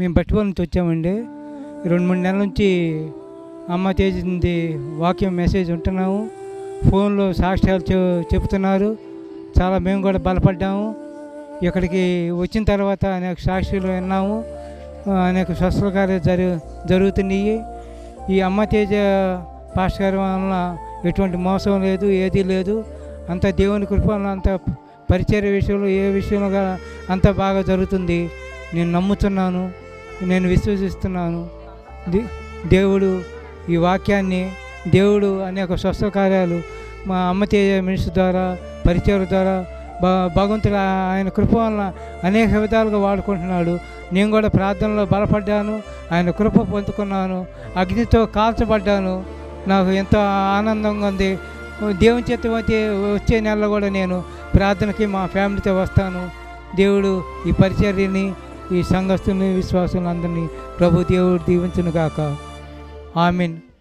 మేము బట్టిపల్లి నుంచి వచ్చామండి. 2, 3 నెలల నుంచి అమ్మ చేసింది వాక్యం మెసేజ్ ఉంటున్నాము. ఫోన్లో సాక్ష్యాలు చెప్తున్నారు. చాలా మేము కూడా బలపడ్డాము. ఇక్కడికి వచ్చిన తర్వాత అనేక సాక్షులు విన్నాము. అనేక స్వస్థల కార్యాలు జరుగుతున్నాయి. ఈ అమ్మ తేజ పాస్టర్ గారి వలన ఎటువంటి మోసం లేదు, ఏదీ లేదు. అంత దేవుని కృప వలన అంత పరిచర్య విషయంలో ఏ విషయంలో అంత బాగా జరుగుతుంది. నేను నమ్ముతున్నాను, నేను విశ్వసిస్తున్నాను. దేవుడు ఈ వాక్యాన్ని, దేవుడు అనేక స్వస్థ కార్యాలు మా అమ్మ తేజ మినిస్టర్ ద్వారా, పరిచర్య ద్వారా భగవంతుడు ఆయన కృప వలన అనేక విధాలుగా వాడుకుంటున్నాడు. నేను కూడా ప్రార్థనలో బలపడ్డాను, ఆయన కృప పొందుకున్నాను, అగ్నితో కాల్చబడ్డాను. నాకు ఎంతో ఆనందంగా ఉంది. దేవుని చేత వచ్చే నెలలో కూడా నేను ప్రార్థనకి మా ఫ్యామిలీతో వస్తాను. దేవుడు ఈ పరిచర్యని, ఈ సంఘస్థుల్ని, విశ్వాసులందరినీ ప్రభు దేవుడు దీవించును గాక. ఆమేన్.